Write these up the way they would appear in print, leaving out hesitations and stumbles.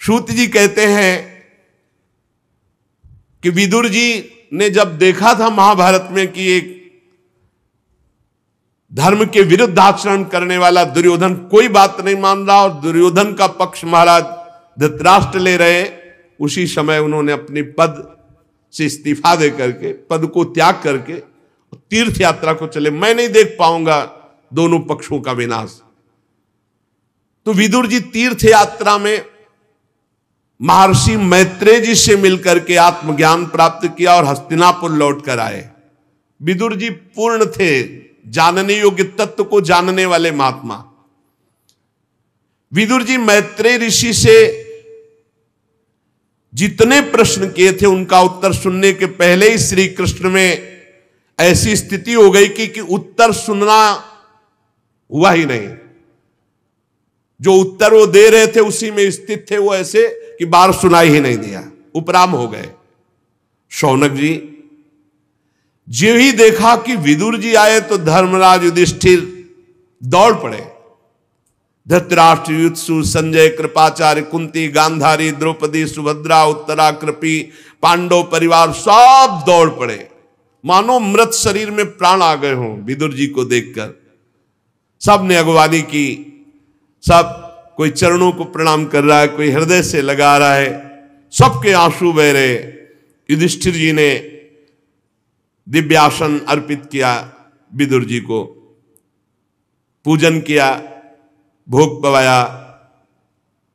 सूत जी कहते हैं कि विदुर जी ने जब देखा था महाभारत में कि एक धर्म के विरुद्ध आचरण करने वाला दुर्योधन कोई बात नहीं मान रहा और दुर्योधन का पक्ष महाराज धृतराष्ट्र ले रहे, उसी समय उन्होंने अपनी पद से इस्तीफा दे करके, पद को त्याग करके तीर्थ यात्रा को चले। मैं नहीं देख पाऊंगा दोनों पक्षों का विनाश। तो विदुर जी तीर्थ यात्रा में महर्षि मैत्रेय जी से मिलकर के आत्मज्ञान प्राप्त किया और हस्तिनापुर लौट कर आए। विदुर जी पूर्ण थे, जानने योग्य तत्व को जानने वाले महात्मा। विदुर जी मैत्रेय ऋषि से जितने प्रश्न किए थे उनका उत्तर सुनने के पहले ही श्री कृष्ण में ऐसी स्थिति हो गई कि उत्तर सुनना हुआ ही नहीं। जो उत्तर वो दे रहे थे उसी में स्थित थे वो, ऐसे कि बार सुनाई ही नहीं दिया, उपराम हो गए। शौनक जी जो ही देखा कि विदुर जी आए तो धर्मराज युधिष्ठिर दौड़ पड़े। धृतराष्ट्र, युत्सु, संजय, कृपाचार्य, कुंती, गांधारी, द्रौपदी, सुभद्रा, उत्तरा, कृपी, पांडव परिवार सब दौड़ पड़े, मानो मृत शरीर में प्राण आ गए हों। विदुर जी को देखकर सब ने अगवानी की, सब कोई चरणों को प्रणाम कर रहा है, कोई हृदय से लगा रहा है, सबके आंसू बह रहे। युधिष्ठिर जी ने दिव्यासन अर्पित किया, विदुर जी को पूजन किया, भोग पवाया,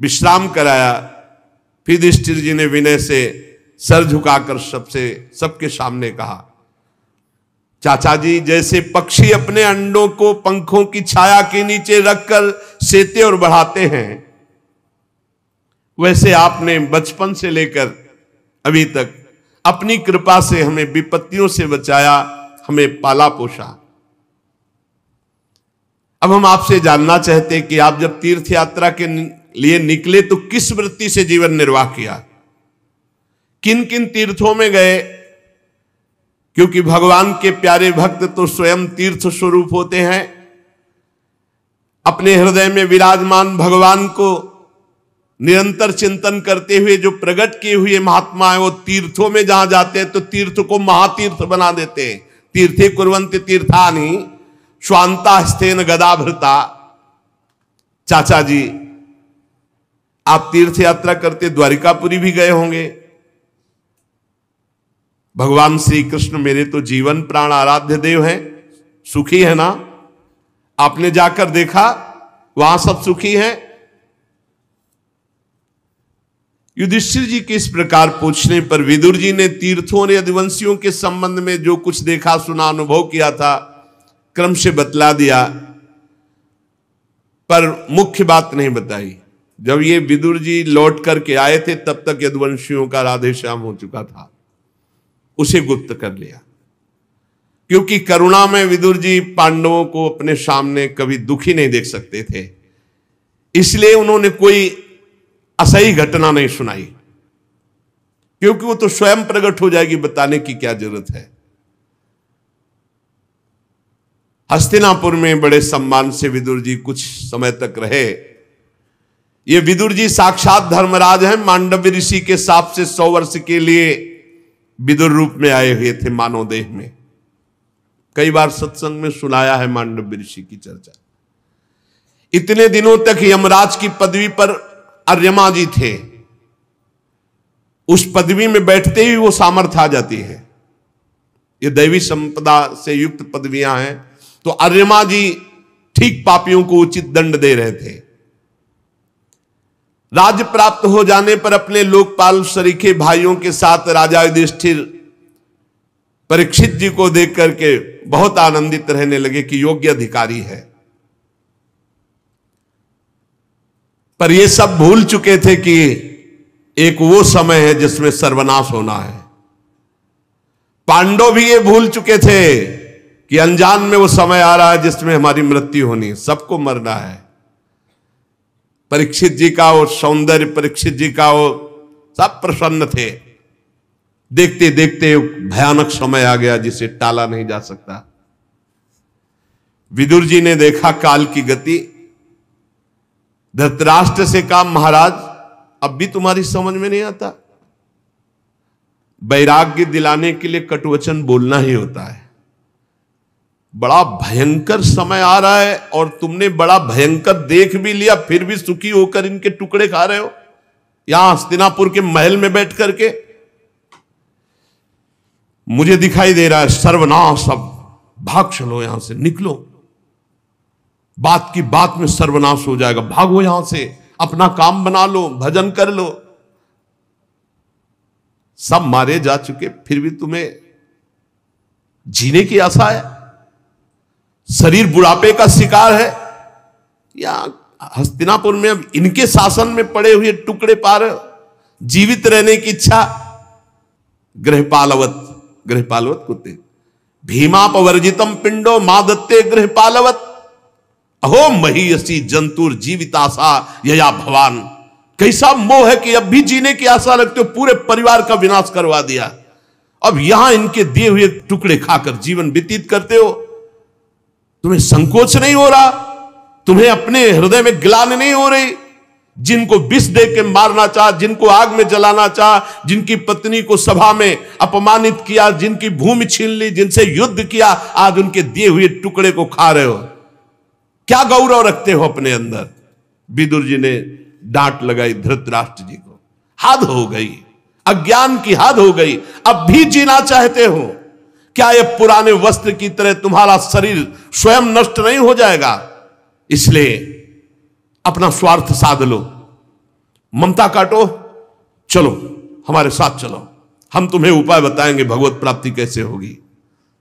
विश्राम कराया। फिर युधिष्ठिर जी ने विनय से सर झुकाकर सबके सामने कहा, चाचा जी जैसे पक्षी अपने अंडों को पंखों की छाया के नीचे रखकर सेते और बढ़ाते हैं, वैसे आपने बचपन से लेकर अभी तक अपनी कृपा से हमें विपत्तियों से बचाया, हमें पाला पोषा। अब हम आपसे जानना चाहते हैं कि आप जब तीर्थ यात्रा के लिए निकले तो किस वृत्ति से जीवन निर्वाह किया, किन किन तीर्थों में गए, क्योंकि भगवान के प्यारे भक्त तो स्वयं तीर्थ स्वरूप होते हैं। अपने हृदय में विराजमान भगवान को निरंतर चिंतन करते हुए जो प्रकट किए हुए महात्मा है वो तीर्थों में जहां जाते हैं तो तीर्थ को महातीर्थ बना देते हैं। तीर्थे कुर्वन्ति तीर्थानि स्वांता हस्तेन गदाभृता। चाचा जी आप तीर्थ यात्रा करते द्वारिकापुरी भी गए होंगे। भगवान श्री कृष्ण मेरे तो जीवन प्राण आराध्य देव हैं, सुखी है ना? आपने जाकर देखा वहां सब सुखी हैं? युधिष्ठिर जी के इस प्रकार पूछने पर विदुर जी ने तीर्थों और यदुवंशियों के संबंध में जो कुछ देखा सुना अनुभव किया था क्रम से बतला दिया, पर मुख्य बात नहीं बताई। जब ये विदुर जी लौट करके आए थे तब तक यदुवंशियों का राधेश्याम हो चुका था, उसे गुप्त कर लिया। क्योंकि करुणा में विदुर जी पांडवों को अपने सामने कभी दुखी नहीं देख सकते थे, इसलिए उन्होंने कोई असही घटना नहीं सुनाई, क्योंकि वो तो स्वयं प्रकट हो जाएगी, बताने की क्या जरूरत है। हस्तिनापुर में बड़े सम्मान से विदुर जी कुछ समय तक रहे। ये विदुर जी साक्षात धर्मराज हैं, मांडव्य ऋषि के साप से 100 वर्ष के लिए विदुर रूप में आए हुए थे मानव देह में। कई बार सत्संग में सुनाया है मांडव्य ऋषि की चर्चा। इतने दिनों तक यमराज की पदवी पर अर्यमा जी थे, उस पदवी में बैठते ही वो सामर्थ्य आ जाती है। ये दैवी संपदा से युक्त पदवियां हैं, तो अर्यमा जी ठीक पापियों को उचित दंड दे रहे थे। राज्य प्राप्त हो जाने पर अपने लोकपाल सरीखे भाइयों के साथ राजा युधिष्ठिर परीक्षित जी को देख करके बहुत आनंदित रहने लगे कि योग्य अधिकारी है। पर ये सब भूल चुके थे कि एक वो समय है जिसमें सर्वनाश होना है। पांडव भी ये भूल चुके थे कि अनजान में वो समय आ रहा है जिसमें हमारी मृत्यु होनी, सबको मरना है। परीक्षित जी का वो सौंदर्य, परीक्षित जी का वो सब प्रसन्न थे। देखते देखते भयानक समय आ गया जिसे टाला नहीं जा सकता। विदुर जी ने देखा काल की गति, धृतराष्ट्र से कहा महाराज अब भी तुम्हारी समझ में नहीं आता। वैराग्य दिलाने के लिए कटुवचन बोलना ही होता है। बड़ा भयंकर समय आ रहा है और तुमने बड़ा भयंकर देख भी लिया, फिर भी सुखी होकर इनके टुकड़े खा रहे हो यहां हस्तिनापुर के महल में बैठ करके। मुझे दिखाई दे रहा है सर्वनाश, अब भाग चलो यहां से, निकलो, बात की बात में सर्वनाश हो जाएगा, भागो यहां से, अपना काम बना लो, भजन कर लो। सब मारे जा चुके, फिर भी तुम्हें जीने की आशा है? शरीर बुढ़ापे का शिकार है, या हस्तिनापुर में अब इनके शासन में पड़े हुए टुकड़े पा रहे हो? जीवित रहने की इच्छा। गृहपालवत, गृहपालवत कुत्ते, भीमापवर्जितम पिंडो मां दत्ते गृहपालवत, अहो महीयसी जंतुर जीविताशा यया भवान। कैसा मोह है कि अब भी जीने की आशा रखते हो, पूरे परिवार का विनाश करवा दिया, अब यहां इनके दिए हुए टुकड़े खाकर जीवन व्यतीत करते हो। तुम्हें संकोच नहीं हो रहा? तुम्हें अपने हृदय में गिलानी नहीं हो रही? जिनको विष दे के मारना चाह, जिनको आग में जलाना चाह, जिनकी पत्नी को सभा में अपमानित किया, जिनकी भूमि छीन ली, जिनसे युद्ध किया, आज उनके दिए हुए टुकड़े को खा रहे हो। क्या गौरव रखते हो अपने अंदर? विदुर जी ने डांट लगाई धृतराष्ट्र जी को। हद हो गई, अज्ञान की हद हो गई। अब भी जीना चाहते हो? क्या ये पुराने वस्त्र की तरह तुम्हारा शरीर स्वयं नष्ट नहीं हो जाएगा? इसलिए अपना स्वार्थ साध लो, ममता काटो, चलो हमारे साथ चलो, हम तुम्हें उपाय बताएंगे भगवत प्राप्ति कैसे होगी।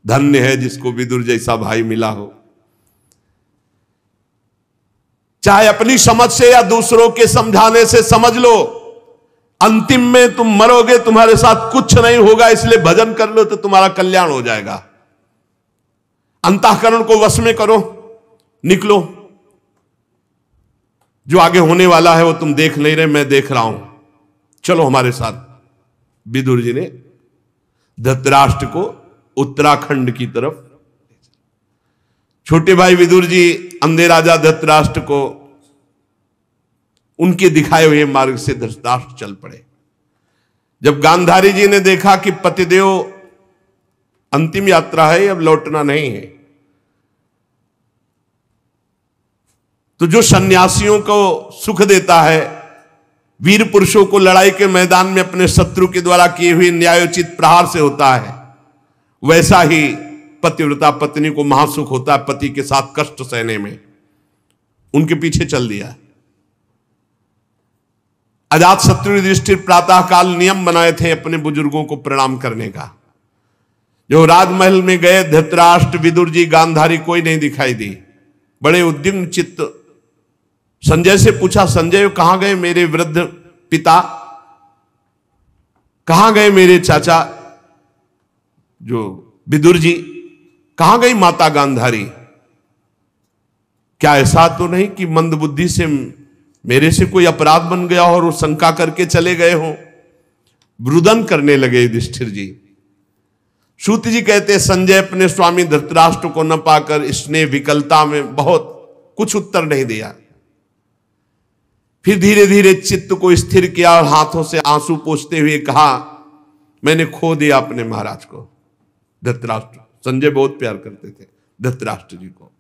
धन्य है जिसको विदुर जैसा भाई मिला हो। चाहे अपनी समझ से या दूसरों के समझाने से समझ लो, अंतिम में तुम मरोगे, तुम्हारे साथ कुछ नहीं होगा, इसलिए भजन कर लो तो तुम्हारा कल्याण हो जाएगा। अंतःकरण को वश में करो, निकलो। जो आगे होने वाला है वो तुम देख नहीं रहे, मैं देख रहा हूं, चलो हमारे साथ। विदुर जी ने धृतराष्ट्र को उत्तराखंड की तरफ, छोटे भाई विदुर जी अंधे राजा धृतराष्ट्र को उनके दिखाए हुए मार्ग से धृतराष्ट्र चल पड़े। जब गांधारी जी ने देखा कि पतिदेव अंतिम यात्रा है, अब लौटना नहीं है, तो जो सन्यासियों को सुख देता है, वीर पुरुषों को लड़ाई के मैदान में अपने शत्रु के द्वारा किए हुए न्यायोचित प्रहार से होता है, वैसा ही पतिव्रता पत्नी को महासुख होता है पति के साथ कष्ट सहने में। उनके पीछे चल दिया। अजात शत्रु युधिष्ठिर प्रातः काल नियम बनाए थे अपने बुजुर्गों को प्रणाम करने का। जो राजमहल में गए, धृतराष्ट्र, विदुर जी, गांधारी, कोई नहीं दिखाई दी। बड़े उद्विग्न चित्त संजय से पूछा, संजय कहां गए मेरे वृद्ध पिता, कहां गए मेरे चाचा जो विदुर जी, कहां गई माता गांधारी? क्या ऐसा तो नहीं कि मंदबुद्धि से मेरे से कोई अपराध बन गया हो और वो शंका करके चले गए हो? रुदन करने लगे युधिष्ठिर जी। सूत जी कहते, संजय अपने स्वामी धृतराष्ट्र को न पाकर स्नेह विकलता में बहुत कुछ उत्तर नहीं दिया। फिर धीरे धीरे चित्त को स्थिर किया और हाथों से आंसू पोंछते हुए कहा, मैंने खो दिया अपने महाराज को। धृतराष्ट्र, संजय बहुत प्यार करते थे धृतराष्ट्र जी को।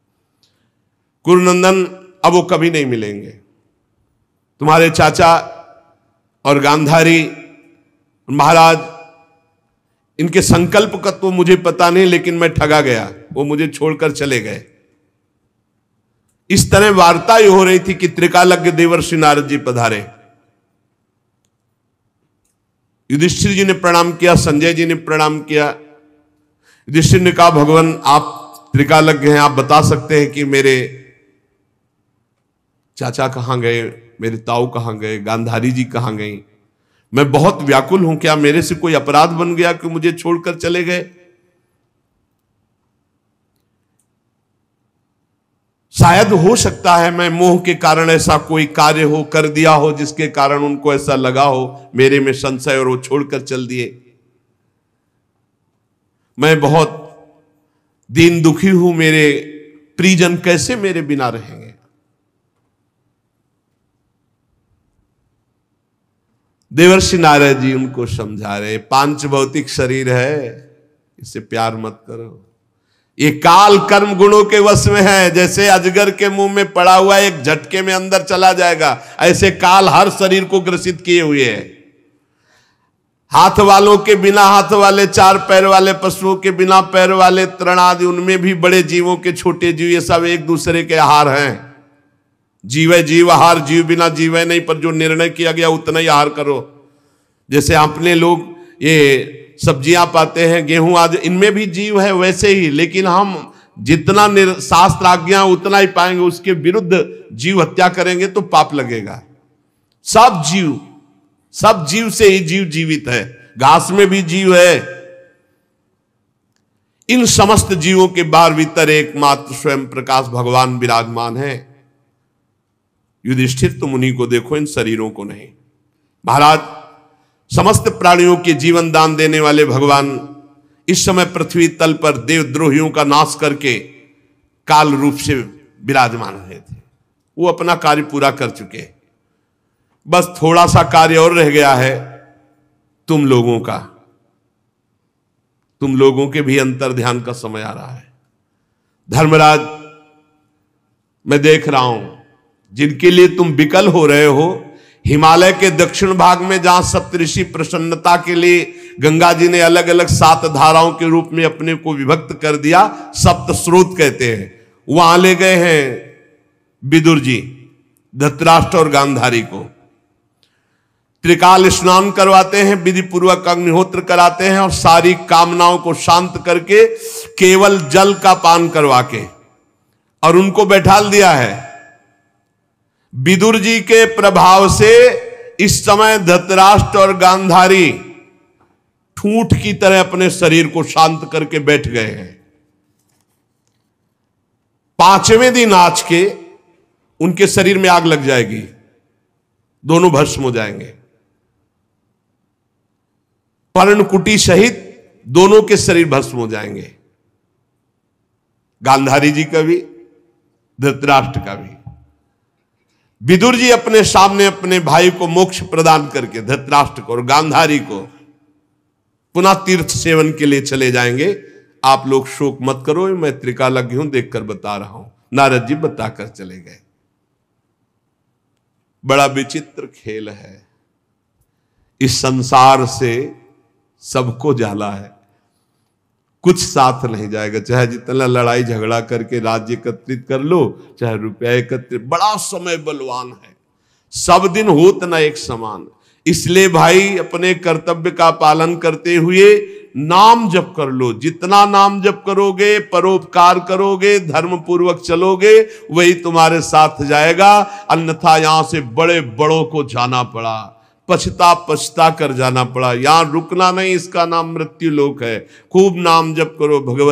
कुरुनंदन, अब वो कभी नहीं मिलेंगे। तुम्हारे चाचा और गांधारी महाराज, इनके संकल्प का तो मुझे पता नहीं, लेकिन मैं ठगा गया, वो मुझे छोड़कर चले गए। इस तरह वार्ता ही हो रही थी कि त्रिकालज्ञ देवर्षि नारद जी पधारे। युधिष्ठिर जी ने प्रणाम किया, संजय जी ने प्रणाम किया। युधिष्ठिर ने कहा, भगवान आप त्रिकालज्ञ हैं, आप बता सकते हैं कि मेरे चाचा कहां गए, मेरे ताऊ कहां गए, गांधारी जी कहां गई? मैं बहुत व्याकुल हूं, क्या मेरे से कोई अपराध बन गया कि मुझे छोड़कर चले गए? शायद हो सकता है मैं मोह के कारण ऐसा कोई कार्य हो कर दिया हो जिसके कारण उनको ऐसा लगा हो मेरे में संशय और वो छोड़कर चल दिए। मैं बहुत दीन दुखी हूं, मेरे परिजन कैसे मेरे बिना रहेंगे? देवर्षि नारद जी उनको समझा रहे, पांच भौतिक शरीर है, इससे प्यार मत करो, ये काल कर्म गुणों के वश में है। जैसे अजगर के मुंह में पड़ा हुआ एक झटके में अंदर चला जाएगा, ऐसे काल हर शरीर को ग्रसित किए हुए है। हाथ वालों के बिना हाथ वाले, चार पैर वाले पशुओं के बिना पैर वाले, तृण आदि, उनमें भी बड़े जीवों के छोटे जीव, ये सब एक दूसरे के आहार हैं। जीव जीव आहार, जीव बिना जीव नहीं, पर जो निर्णय किया गया उतना ही आहार करो। जैसे अपने लोग ये सब्जियां पाते हैं, गेहूं आदि, इनमें भी जीव है वैसे ही, लेकिन हम जितना शास्त्र आज्ञा उतना ही पाएंगे, उसके विरुद्ध जीव हत्या करेंगे तो पाप लगेगा। सब जीव से ही जीव जीवित है, घास में भी जीव है। इन समस्त जीवों के बाहर भीतर एकमात्र स्वयं प्रकाश भगवान विराजमान है। युधिष्ठिर, तुम उन्हीं को देखो, इन शरीरों को नहीं। महाराज, समस्त प्राणियों के जीवन दान देने वाले भगवान इस समय पृथ्वी तल पर देवद्रोहियों का नाश करके काल रूप से विराजमान हुए थे। वो अपना कार्य पूरा कर चुके, बस थोड़ा सा कार्य और रह गया है तुम लोगों का। तुम लोगों के भी अंतर ध्यान का समय आ रहा है। धर्मराज, मैं देख रहा हूं जिनके लिए तुम विकल हो रहे हो, हिमालय के दक्षिण भाग में जहां सप्तऋषि प्रसन्नता के लिए गंगा जी ने अलग अलग 7 धाराओं के रूप में अपने को विभक्त कर दिया, सप्त स्रोत कहते हैं, वहां ले गए हैं विदुर जी धृतराष्ट्र और गांधारी को। त्रिकाल स्नान करवाते हैं, विधि पूर्वक अग्निहोत्र कराते हैं और सारी कामनाओं को शांत करके केवल जल का पान करवा के और उनको बैठाल दिया है। विदुर जी के प्रभाव से इस समय धृतराष्ट्र और गांधारी ठूंठ की तरह अपने शरीर को शांत करके बैठ गए हैं। 5वें दिन आज के उनके शरीर में आग लग जाएगी, दोनों भस्म हो जाएंगे। पर्णकुटी सहित दोनों के शरीर भस्म हो जाएंगे, गांधारी जी का भी, धृतराष्ट्र का भी। विदुर जी अपने सामने अपने भाई को मोक्ष प्रदान करके, धृतराष्ट्र को और गांधारी को, पुनः तीर्थ सेवन के लिए चले जाएंगे। आप लोग शोक मत करो, मैं त्रिकालज्ञ हूं, देखकर बता रहा हूं। नारद जी बताकर चले गए। बड़ा विचित्र खेल है, इस संसार से सबको जाला है, कुछ साथ नहीं जाएगा। चाहे जितना लड़ाई झगड़ा करके राज्य एकत्रित कर लो, चाहे रुपया एकत्रित, बड़ा समय बलवान है, सब दिन होत ना एक समान। इसलिए भाई अपने कर्तव्य का पालन करते हुए नाम जप कर लो। जितना नाम जप करोगे, परोपकार करोगे, धर्म पूर्वक चलोगे, वही तुम्हारे साथ जाएगा। अन्यथा यहां से बड़े बड़ों को जाना पड़ा, पछता कर जाना पड़ा। यहां रुकना नहीं, इसका नाम मृत्यु लोक है। खूब नाम जप करो भगवत